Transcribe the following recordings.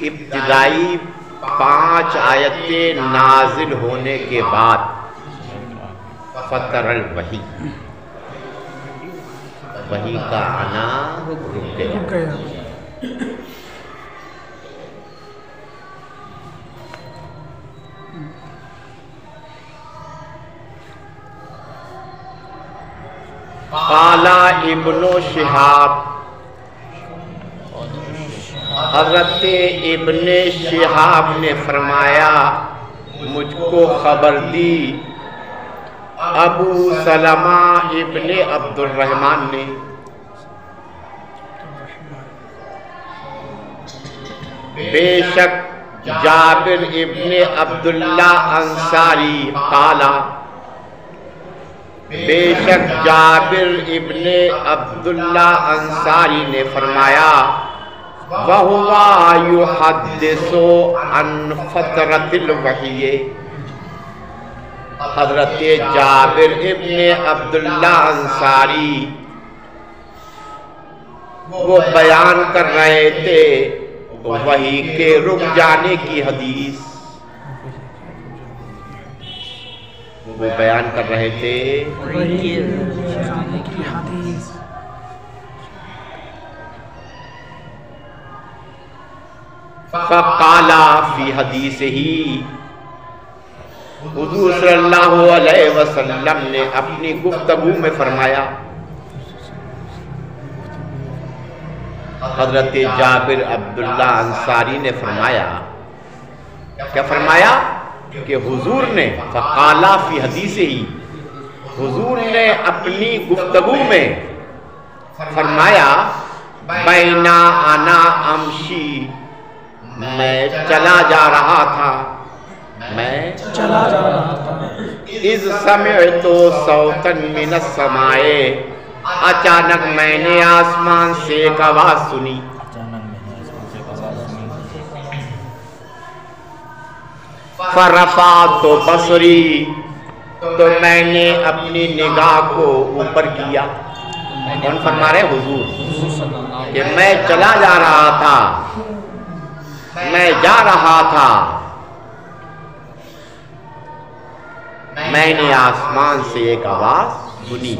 ابتدائی 5 آیتیں نازل ہونے کے بعد فتر الوحی، وحی کا آنا رک گیا۔ قال ابن شہاب، حضرت ابن شہاب نے فرمایا مجھ کو خبر دی ابو سلمہ ابن عبد الرحمن نے بے شک جابر ابن عبداللہ انصاری قالا، بے شک جابر ابن عبداللہ انصاری نے فرمایا وَهُوَ يُحَدِّثُ عَنْ فَتْرَةِ الْوَحْيِ، حضرت جابر ابن عبداللہ انصاری وہ بیان کر رہے تھے وحی کے رک جانے کی حدیث، وہ بیان کر رہے تھے وحی کے رک جانے کی حدیث۔ فقال فی حدیثہی، حضور صلی اللہ علیہ وسلم نے اپنی گفتگو میں فرمایا، حضرت جابر عبداللہ انصاری نے فرمایا، کیا فرمایا کہ حضور نے فقال فی حدیثہی، حضور نے اپنی گفتگو میں فرمایا بینا انا امشی، میں چلا جا رہا تھا، اذ سمعت صوتا من السماء، اچانک میں نے آسمان سے ایک آواز سنی، فرفعت بصری، تو میں نے اپنی نگاہ کو اوپر کیا۔ کون فرما رہے؟ حضور، کہ میں چلا جا رہا تھا، میں جا رہا تھا، میں نے آسمان سے ایک آواز سنی،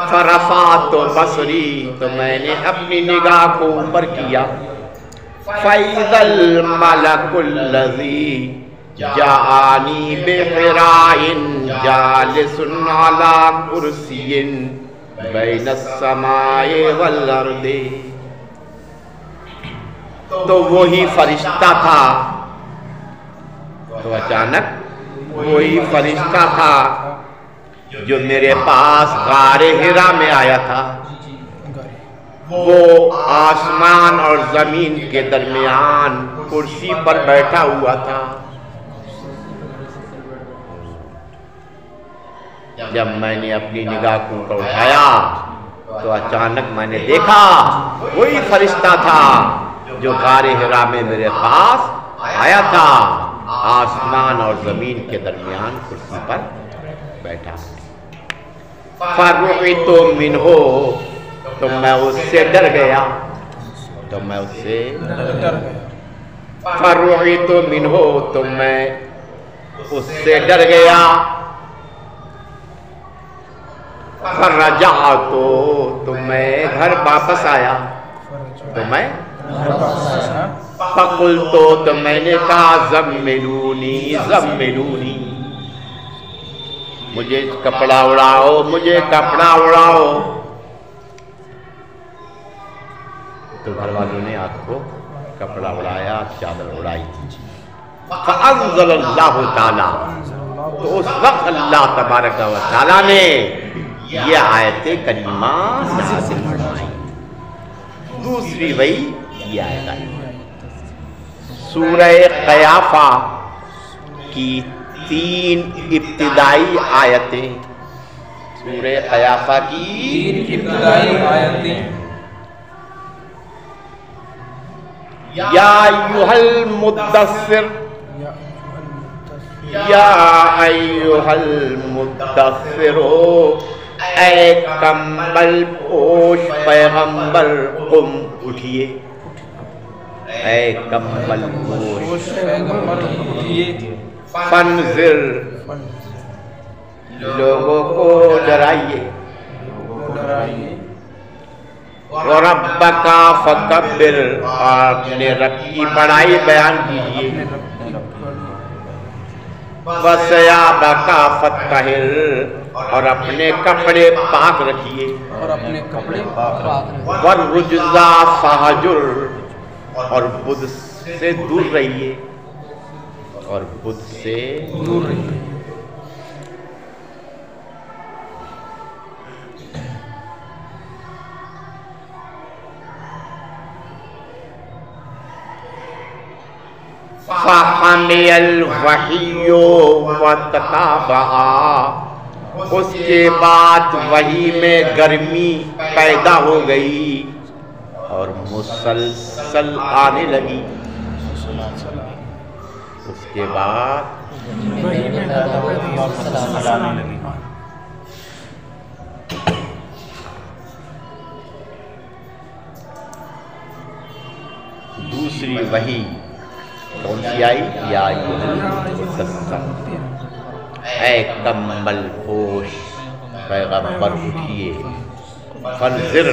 فرفعت بصری، تو میں نے اپنی نگاہ کو اوپر کیا، فَإِذَا الْمَلَكُ الَّذِي جَاءَنِي بِحِرَاءٍ جَالِسٌ عَلَى كُرْسِيٍّ بَيْنَ السَّمَاءِ وَالْأَرْضِ، تو وہی فرشتہ تھا، تو اچانک وہی فرشتہ تھا جو میرے پاس غار حرا میں آیا تھا، وہ آسمان اور زمین کے درمیان کرسی پر بیٹھا ہوا تھا۔ جب میں نے اپنی نگاہ کو اوپر اٹھایا تو اچانک میں نے دیکھا وہی فرشتہ تھا جو غار حرا میں میرے پاس آیا تھا، آسمان اور زمین کے درمیان کرسی پر بیٹھا۔ فَرُعِتُ مِنْهُ، تو میں اس سے ڈر گیا، تو میں اس سے فَرُعِتُ مِنْهُ، تو میں اس سے ڈر گیا۔ فَرَجَعْتُ، تو میں گھر واپس آیا، تو میں فَقُلْتُ، تو میں نے کہا زَمِّلُونِی زَمِّلُونِی، مجھے کپڑا اڑاؤ، مجھے کپڑا اڑاؤ۔ تو گھر والوں نے آپ کو کپڑا اڑایا، چادر اڑائی۔ فَأَنزَلَ اللَّهُ تَعَالَى، تو اس وقت اللہ تبارک و تعالیٰ نے یہ آیت کریمہ نازل فرمائی۔ دوسری وہی یہ آیت آئی، سورہ قیافہ کی 3 ابتدائی آیتیں، سورہ قیافہ کی 3 ابتدائی آیتیں۔ یا ایھا المدثر، یا ایھا المدثر، اے کمبل پوش پیغمبر، قم، اٹھئے، اے کمبل پوش پیغمبر اٹھیے فنذر لوگوں کو ڈرائیے ڈرائیے وَرَبَّكَ فَكَبِّرْ اپنے رب کی بڑائی بیان کیجئے وَثِيَابَكَ فَطَّهِرْ اور اپنے کپڑے پاک رکھیے اور اپنے کپڑے پاک رکھیے وَالرُّجْزَ فَهْجُرْ اور بدھ سے دور رہیے اور بدھ سے دور رہیے فَحَمِيَ الْوَحِيُّ وَتَتَابَعَا اس کے بعد وحی میں گرمی پیدا ہو گئی اور مسلسل آنے لگی اس کے بعد دوسری وحی کون سی آئی یا اے کمبل پوش پیغمبر اٹھیے فنذر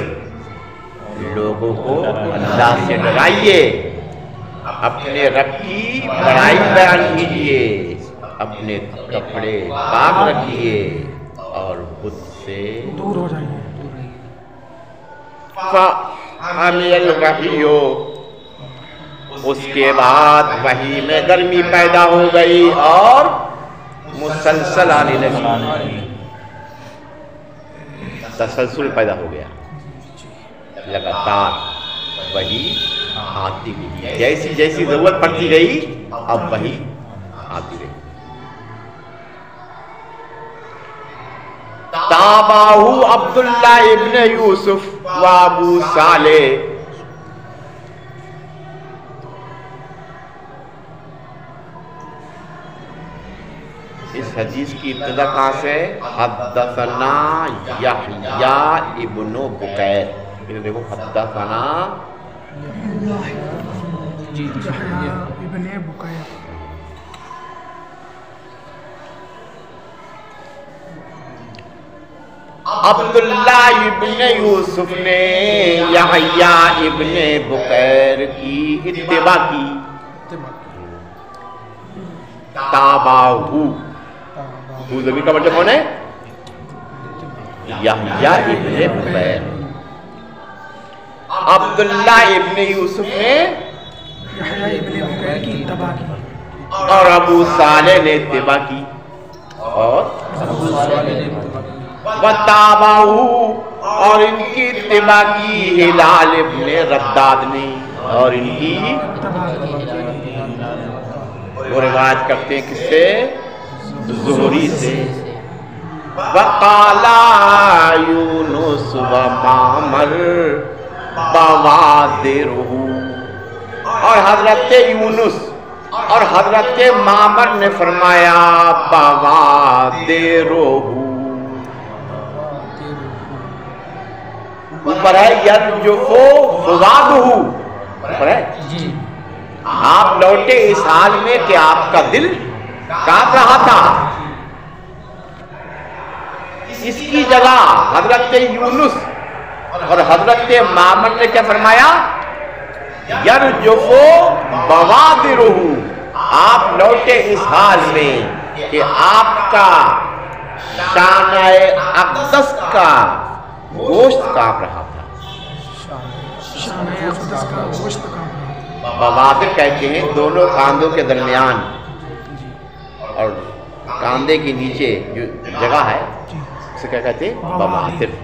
لوگوں کو اللہ سے ڈرائیے اپنے رب کی بڑائی بیان کیجیے اپنے کپڑے پاک رکھیے اور خود سے دور ہو جائیے فَحَمِيَ الْوَحِيُّ اس کے بعد وحی میں گرمی پیدا ہو گئی اور مسلسل آنے لگی تسلسل پیدا ہو گیا لگاتار وحی آتی گئی جیسی جیسی ضرورت پڑتی گئی اب وحی آتی گئی تابعہ عبداللہ ابن یوسف و ابو صالح اس حدیث کی ابتدا کہاں سے حدثنا یحییٰ ابن بکیر دیکھو حدثنا ابن بکیر عبداللہ ابن یوسف نے یحییٰ ابن بکیر کی اتباع کی تابعہ ضمیر کا مطلب کون ہے یحییٰ ابن بکیر عبداللہ ابن یوسف نے یحییٰ ابن بکیر کی اتباع کی اور ابو صالح نے اتباع کی اور وَتَابَعُ اور ان کی اتباع کی ہلال ابن رداد نے اور ان کی وہ روایت کرتے ہیں کس سے زہری سے وَقَالَ يُونُسُ وَمَعْمَرْ بَوَادِرُهُ اور حضرت یونس اور حضرت معمر نے فرمایا بَوَادِرُهُ اوپر ہے یرجفو فضادہو اوپر ہے آپ لوٹے اس حال میں کہ آپ کا دل کانپ رہا تھا اس کی جگہ حضرت یونس اور حضرت معمر نے کیا فرمایا یرجفو بوادرہو آپ لوٹے اس حال میں کہ آپ کا شانہ اقدس کا گوشت کانپ رہا تھا بوادر کہتے ہیں دونوں کاندھوں کے درمیان اور کاندھے کے نیچے جو جگہ ہے اسے کیا کہتے ہیں بوادر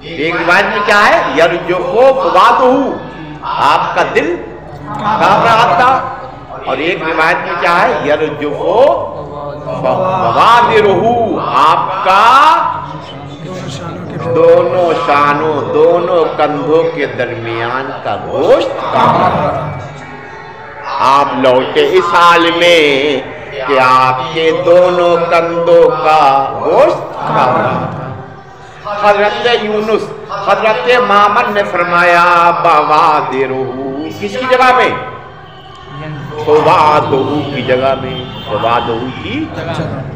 ایک روایت میں کیا ہے یرجفو فضادہو آپ کا دل کانپ رہا تھا اور ایک روایت میں کیا ہے یرجفو بوادرہو آپ کا دونوں شانوں دونوں کندھوں کے درمیان کا گوشت آپ لوٹے اس حال میں کہ آپ کے دونوں کندھوں کا گوشت کھا رہا تھا حضرت یونس حضرت مامن نے فرمایا بوادرہ، کس کی جگہ میں؟ بوادرہ کی جگہ میں، بوادرہ کی جگہ میں۔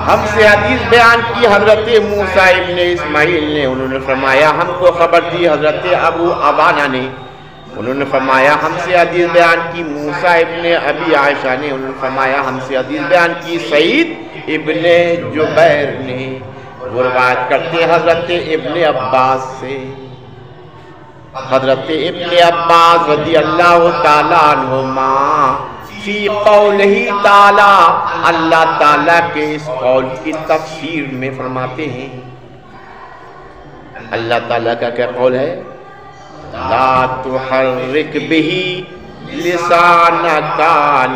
ہم سے حدیث بیان کی حضرت موسیٰ ابن اسماعیل نے، انہوں نے فرمایا ہم کو خبر دی حضرت ابو عوانہ نے، انہوں نے فرمایا ہم سے حدیث بیان کی موسیٰ ابن ابی عائشہ نے، انہوں نے فرمایا ہم سے حدیث بیان کی سعید ابن جبیر نے، وہ روایت کرتے حضرت ابن عباس سے، حضرت ابن عباس رضی اللہ تعالیٰ عنہما فی قولہ تعالی، اللہ تعالیٰ کے اس قول کی تفسیر میں فرماتے ہیں، اللہ تعالیٰ کا کیا قول ہے؟ لا تحرک بہ لسانک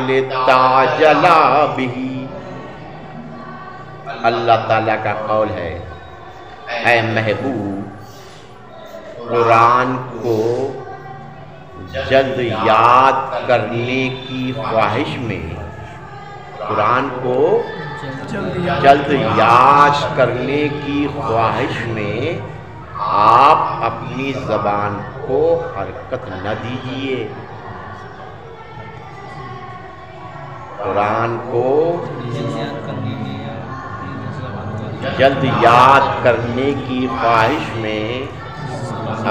لتعجل بہ، اللہ تعالیٰ کا قول ہے اے محبوب قرآن کو جلد یاد کرنے کی خواہش میں، قرآن کو جلد یاد کرنے کی خواہش میں آپ اپنی زبان کو حرکت نہ دیجیے، قرآن کو جلد یاد کرنے کی خواہش میں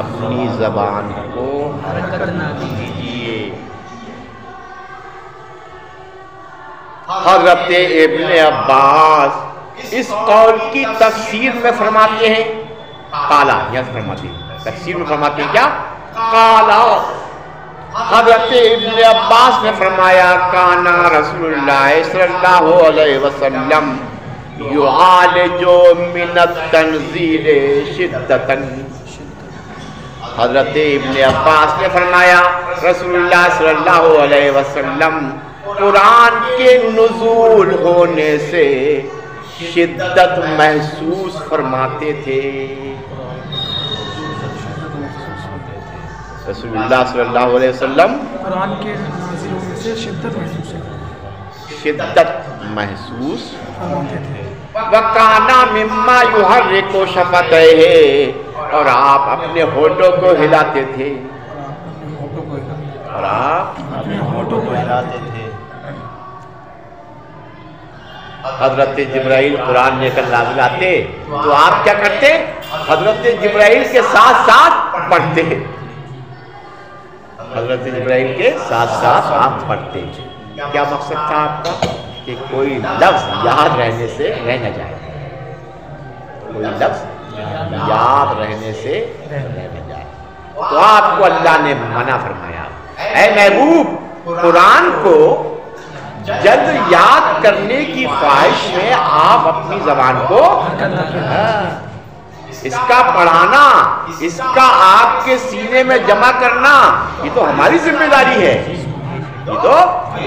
اپنی زبان کو حرکت نہ دیجیے۔ حضرت ابن عباس اس قول کی تفسیر میں فرماتے ہیں قالا، یہاں فرماتے ہیں تفسیر میں فرماتے ہیں کیا؟ قالا، حضرت ابن عباس نے فرمایا کانا رسول اللہ صلی اللہ علیہ وسلم یعالج من التنزیل شدتاً، حضرت ابن عباس نے فرمایا رسول اللہ صلی اللہ علیہ وسلم قرآن کے نزول ہونے سے شدت محسوس فرماتے تھے، رسول اللہ صلی اللہ علیہ وسلم قرآن کے نازل ہونے سے شدت محسوس فرماتے تھے۔ وَقَانَ مِمَّا يُحَرِّكُ شَفَتَيْهِ، اور آپ اپنے ہونٹوں کو ہلاتے تھے، اور آپ اپنے ہونٹوں کو ہلاتے تھے۔ حضرت جبرائیل قرآن لے کر نازل آتے تو آپ کیا کرتے؟ حضرت جبرائیل کے ساتھ ساتھ پڑھتے، حضرت جبرائیل کے ساتھ ساتھ آپ پڑھتے۔ کیا مقصد تھا آپ کا؟ کہ کوئی لفظ یاد رہنے سے رہ نہ جائے، کوئی لفظ یاد رہنے سے رہ نہ جائے، تو آپ کو اللہ نے منع فرمایا اے محبوب قرآن کو جلد یاد کرنے کی خواہش میں آپ اپنی زبان کو اس کا پڑھانا، اس کا آپ کے سینے میں جمع کرنا، یہ تو ہماری ذمہ داری ہے، یہ تو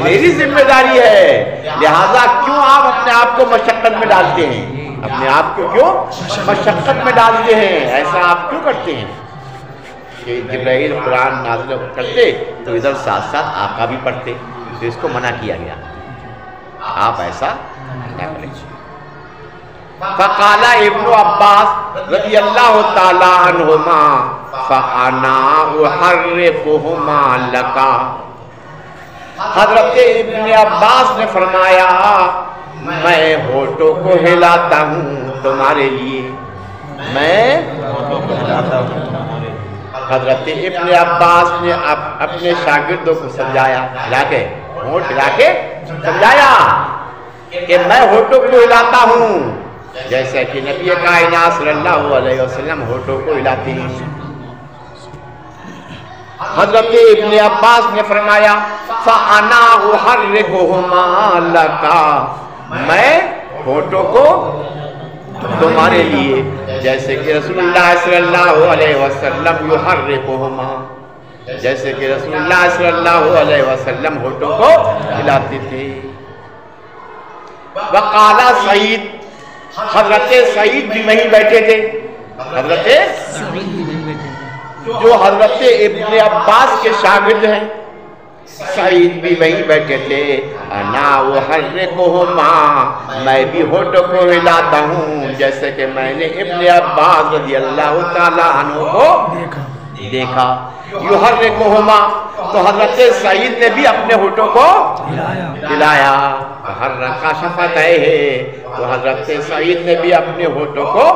میری ذمہ داری ہے، لہذا کیوں آپ اپنے آپ کو مشقت میں ڈالتے ہیں؟ اپنے آپ کو کیوں مشقت میں ڈالتے ہیں؟ ایسا آپ کیوں کرتے ہیں؟ کہ جبرائیل قرآن نازل کرتے تو ادھر ساتھ ساتھ آقا بھی پڑھتے، تو اس کو منع کیا گیا، آپ ایسا نہ کریں۔ فقال ابن عباس رضی اللہ تعالی عنہما فانا احرفہما لکا، حضرت ابن عباس نے فرمایا میں ہونٹوں کو ہلاتا ہوں تمہارے لیے، میں ہونٹوں کو ہلاتا ہوں۔ حضرت ابن عباس نے اپنے شاگردوں کو سمجھایا، ہلا کے ہونٹ ہلا کے سمجھایا کہ میں ہونٹوں کو ہلاتا ہوں جیسے کہ نبی کائنات صلی اللہ علیہ وسلم ہونٹوں کو ہلاتے ہیں۔ حضرت ابن عباس نے فرمایا فَأَنَا أُحَرِّكُهُمَا لَكَ، میں ہونٹوں کو تمہارے لیے جیسے کہ رسول اللہ صلی اللہ علیہ وسلم یحرکہما، جیسے کہ رسول اللہ صلی اللہ علیہ وسلم ہونٹوں کو ہلاتے تھے۔ وقال سعید، حضرت سعید بھی وہیں بیٹھے تھے، حضرت جو حضرت ابن عباس کے شاگرد ہیں، سعید بھی وہیں بیٹھے تھے۔ انا احرکہما، میں بھی ہونٹوں کو ہلاتا ہوں جیسے کہ میں نے ابن عباس رضی اللہ تعالیٰ عنہ کو دیکھا. یحرکہما، تو حضرت سعید نے بھی اپنے ہونٹوں کو ہلایا. حرک شفتیہ، تو حضرت سعید نے بھی اپنے ہونٹوں کو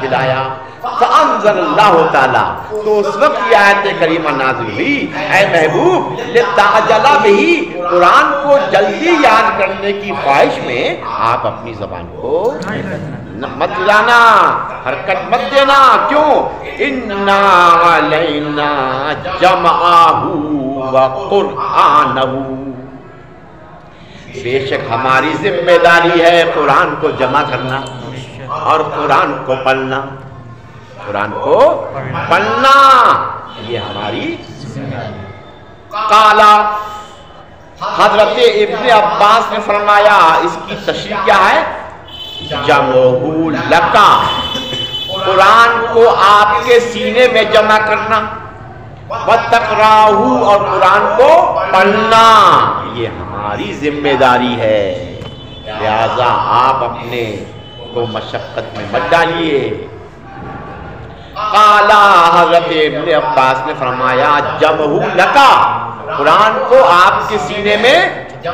ہلایا. فانزل اللہ تعالیٰ، تو اس وقت یہ آیت کریمہ نازل ہوئی، اے محبوب لتعجل بہ، قرآن کو جلدی یاد کرنے کی خواہش میں آپ اپنی زبان کو مت لانا، حرکت مت دینا. کیوں؟ انا علینا جمعہ وقرآنہ، بے شک ہماری ذمہ داری ہے قرآن کو جمع کرنا اور قرآن کو پڑھنا. قرآن کو پڑھنا یہ ہماری قالا. حضرت ابن عباس نے فرمایا اس کی تشریح کیا ہے؟ جمعہ لکا، قرآن کو آپ کے سینے میں جمع کرنا، وَتَقْرَأُهُ، اور قرآن کو پڑھنا یہ ہماری ذمہ داری ہے. لہذا آپ اپنے کو مشقت میں مت ڈالیے. قالا، حضرت ابن عباس نے فرمایا جمعہ لکا، قرآن کو آپ کے سینے میں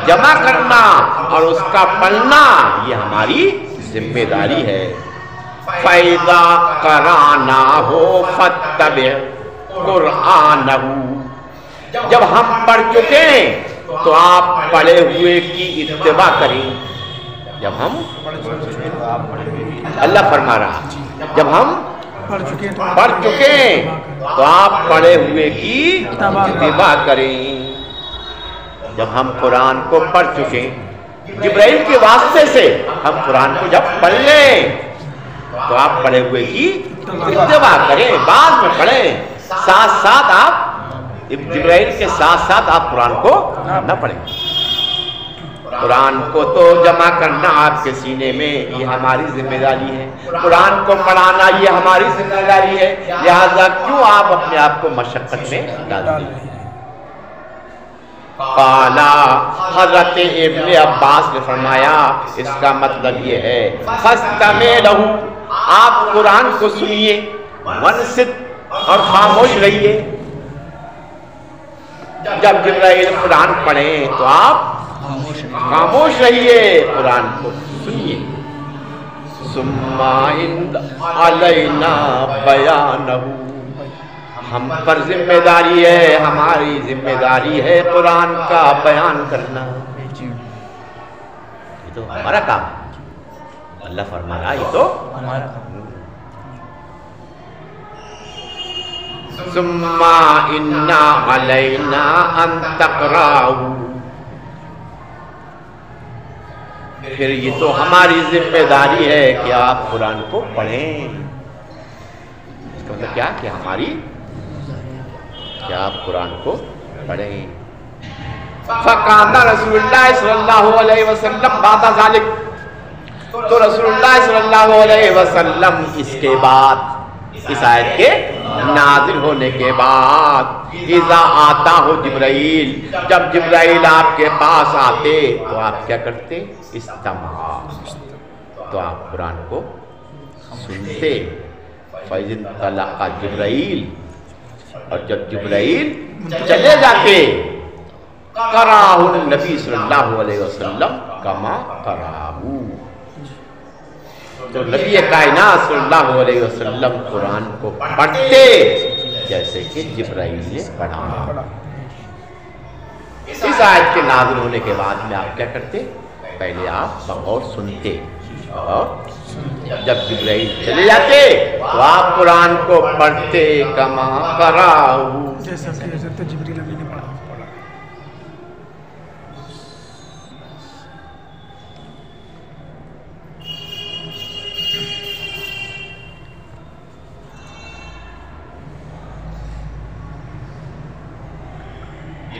جمع کرنا اور اس کا پڑھنا یہ ہماری ذمہ داری ہے. فَإِذَا قَرَأْنَاهُ فَاتَّبِعْ قُرْآنَهُ، جب ہم پڑھ چکے تو آپ پڑھے ہوئے کی اتباع کریں. جب ہم اللہ فرما رہا جب ہم پڑھ چکے تو آپ پڑھے ہوئے کی اتباع کریں. جب ہم قرآن کو پڑھ چکے، جبرائیل کے واسطے سے ہم قرآن کو جب پڑھ لیں تو آپ پڑھے ہوئے کی اتباع کریں. بعد میں پڑھیں، ساتھ ساتھ آپ جبرائیل کے ساتھ ساتھ آپ قرآن کو نہ پڑھیں. قرآن کو تو جمع کرنا آپ کے سینے میں یہ ہماری ذمہ داری ہے، قرآن کو پڑھانا یہ ہماری ذمہ داری ہے. لہذا کیوں آپ اپنے آپ کو مشقت میں ڈالتے ہیں؟ قالا، حضرت ابن عباس نے فرمایا اس کا مطلب یہ ہے فاستمع لہ، آپ قرآن کو سنیے، وانصت، اور خاموش رہیے. جب جبرائیل قرآن پڑھیں تو آپ خاموش رہیے، قرآن کو سنیے. ثم علینا بیانہ، ہم پر ذمہ داری ہے، ہماری ذمہ داری ہے قرآن کا بیان کرنا. یہ تو ہمارا کام ہے، اللہ فرما رہا یہ تو ہمارا کام. ثم ان علینا ان تقرأہ، پھر یہ تو ہماری ذمہ داری ہے کہ آپ قرآن کو پڑھیں. اس کا مطلب کیا کہ ہماری کہ آپ قرآن کو پڑھیں. فَقَانَ رسول اللہ صلی اللہ علیہ وسلم بعد ذالک، تو رسول اللہ صلی اللہ علیہ وسلم اس کے بعد، اس آیت کے نازل ہونے کے بعد، اذا آتا ہو جبرائیل، جب جبرائیل آپ کے پاس آتے تو آپ کیا کرتے؟ استماع، تو آپ قرآن کو سنتے. فَإِذِ انطَلَقَ جبرائیل، اور جب جبرائیل چلے جاتے، قرأہ النبی صلی اللہ علیہ وسلم کما قرأہ، تو نبی کائنات صلی اللہ علیہ وسلم قرآن کو پڑھتے جیسے کہ جبرائیل نے پڑھا. اس آیت کے نازل ہونے کے بعد میں آپ کیا کرتے؟ پہلے آپ بغور سنتے، اور جب جبرائیل چلے جاتے تو آپ قرآن کو پڑھتے کما قرأہ، جیسا کہ حضرت جبریل امین نے پڑھا.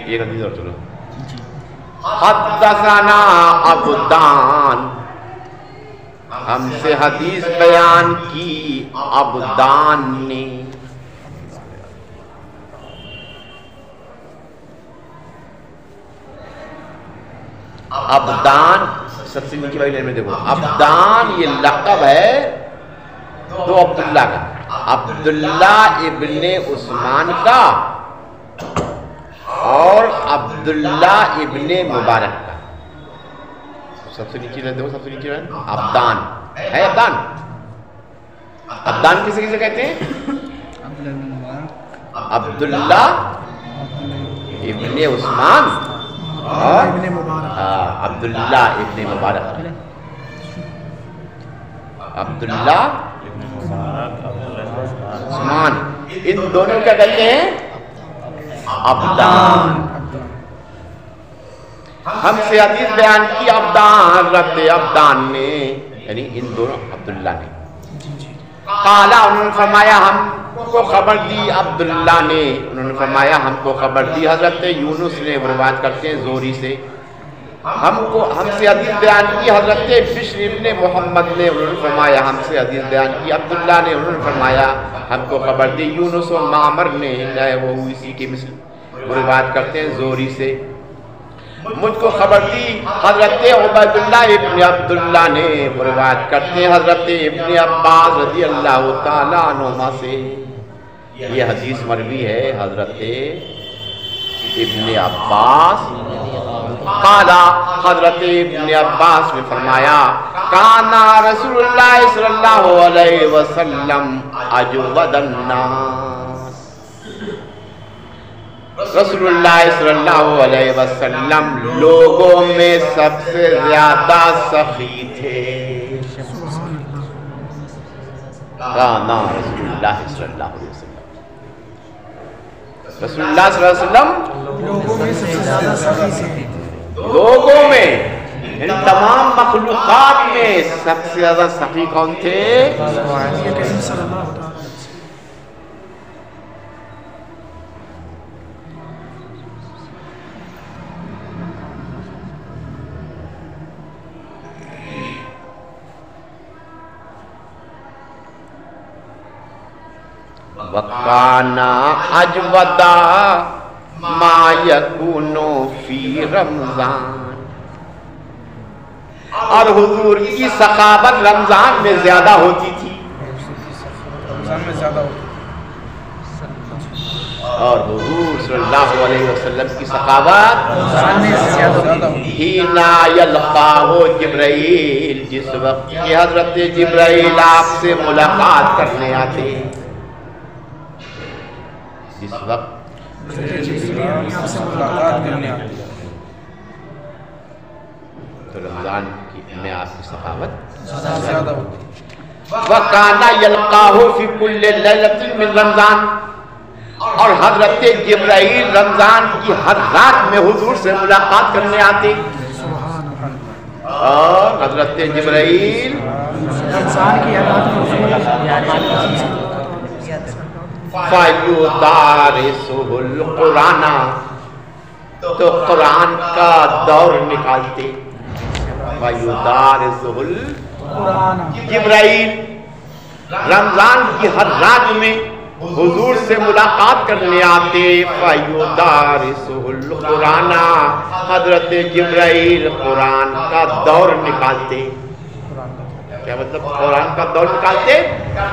ایک حدیث اور چلو. حدثنا عبدان، ہم سے حدیث بیان کی عبدان نے. ابدان سب سے نیچے والی لائن میں دیکھو، ابدان یہ لقب ہے دو عبداللہ کا، عبداللہ ابن عثمان کا اور عبداللہ ابن مبارک کا۔ سب سے نیچے لائن دیکھو، سب سے نیچے لائن ابدان ہے، ابدان ابدان کسے کسے کہتے ہیں؟ عبداللہ ابن عثمان اور ابن مبارک، عبداللہ ابن مبارک، عبداللہ عثمان، ان دونوں کیا کہتے ہیں؟ ابدان۔ ہم سے حدیث بیان کی ابدان حضرت ابدان نے، یعنی ان دونوں عبداللہ نے، قالا انہوں نے فرمایا ہم کو خبر دی، عبداللہ نے انہوں نے فرمایا ہم کو خبر دی، حضرت یونس نے روایت کرتے ہیں زوری سے، ہم سے حدیث بیان کی حضرت بشر ابن محمد نے، انہوں نے فرمایا ہم سے حدیث بیان کی عبداللہ نے، انہوں نے فرمایا ہم کو خبر دی، یونس و معمر نے، وہ اسی کے مثل روایت کرتے ہیں زوری سے، مجھ کو خبر دی حضرت عبیداللہ ابن عبداللہ نے، روایت کرتے ہیں حضرت ابن عباس رضی اللہ تعالیٰ عنہما سے، یہ حدیث مروی ہے حضرت ابن عباس، قالا حضرت ابن عباس نے فرمایا کانا رسول اللہ صلی اللہ علیہ وسلم اجود الناس، رسول اللہ صلی اللہ علیہ وسلم لوگوں میں سب سے زیادہ سخی تھے، کانا رسول اللہ صلی اللہ علیہ وسلم، رسول اللہ صلی اللہ علیہ وسلم لوگوں میں سب سے زیادہ سخی تھے، لوگوں میں ان تمام مخلوقات میں سب سے زیادہ سخی کون تھے؟ یہ کریم صلی اللہ علیہ وسلم۔ وَقَانَا أَجْوَدَا مَا يَكُونُ فِي رمضان، اور حضور کی سخاوت رمضان میں زیادہ ہوتی تھی، رمضان میں زیادہ ہوتی اور حضور صلی اللہ علیہ وسلم کی سخاوت رمضان میں زیادہ ہوتی ہینا یلقاہ جبرائیل، جس وقت کہ حضرت جبرائیل آپ سے ملاقات کرنے آتے، جس وقت ملاقات کرنے آتی ہے، تو رمضان میں آپ کی سخاوت زیادہ ہوتی ہے۔ وَقَانَ يَلْقَاهُ فِي كُلِّ لَيْلَةٍ مِّن رمضان، اور حضرت جبرائیل رمضان کی ہر رات میں حضور سے ملاقات کرنے آتے، اور حضرت جبرائیل انسان کی حالات میں فَيُدَارِسُهُ الْقُرْآنَ، تو قرآن کا دور نکالتے، فَيُدَارِسُهُ قرآن جبرائیل رمضان کی ہر رات میں حضور سے ملاقات کرنے آتے، فَيُدَارِسُهُ الْقُرْآنَ، حضرت جبرائیل قرآن کا دور نکالتے، کیا مطلب قرآن کا دور نکالتے؟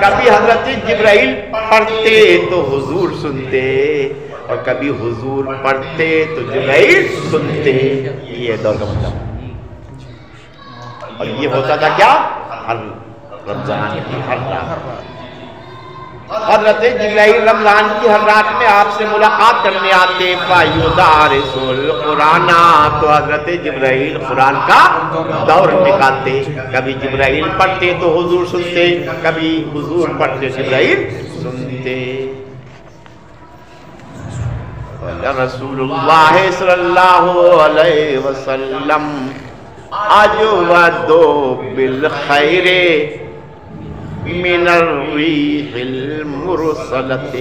کبھی حضرت جبرائیل پڑھتے تو حضور سنتے، اور کبھی حضور پڑھتے تو جبرائیل سنتے، یہ دور کا مطلب، اور یہ ہوتا تھا کیا؟ ہر رمضان کی ہر رات حضرت جبرائیل رمضان کی ہر رات میں آپ سے ملاقات کرنے آتے، فَيُدَارِسُهُ الْقُرْآنَ، تو حضرت جبرائیل قرآن کا دور نکالتے، کبھی جبرائیل پڑھتے تو حضور سنتے، کبھی حضور پڑھتے جبرائیل سنتے۔ رسول اللہ صلی اللہ علیہ وسلم اجود بالخیر من الریح المرسلۃ،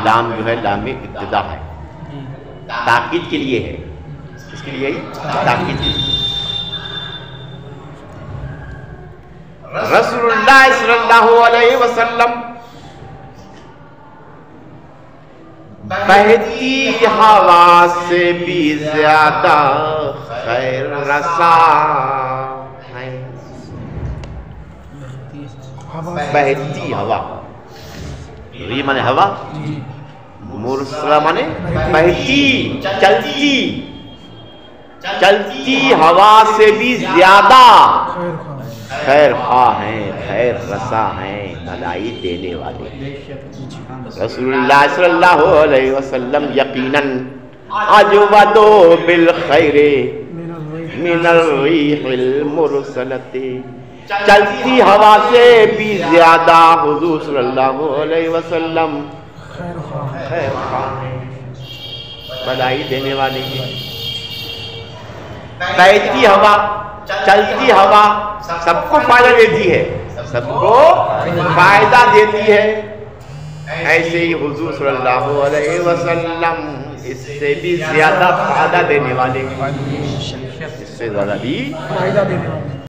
لام جو ہے لام ابتدا ہے، تاکید کے لیے ہے، اس کے لیے تاکید کے لیے۔ رسول اللہ صلی اللہ علیہ وسلم بہتی ہوا سے بھی زیادہ خیر رسا ہے. بہتی ہوا، ری مانے ہوا، مرسلہ مانے بہتی، چلتی، چلتی ہوا سے بھی زیادہ خیر خواہ ہیں، خیر رسا ہیں، بھلائی دینے والے. رسول اللہ صلی اللہ علیہ وسلم یقیناً اجود بالخیر من الریح المرسلۃ، چلتی ہوا سے بھی زیادہ حضور صلی اللہ علیہ وسلم خیر خواہ ہیں، بھلائی دینے والے ہیں. بہتی ہوا، چلتی ہوا سب کو فائدہ دیتی ہے، سب کو فائدہ دیتی ہے. ایسے ہی حضور صلی اللہ علیہ وسلم اس سے بھی زیادہ فائدہ دینے والے ہیں، اس سے زیادہ بھی فائدہ دینے والے.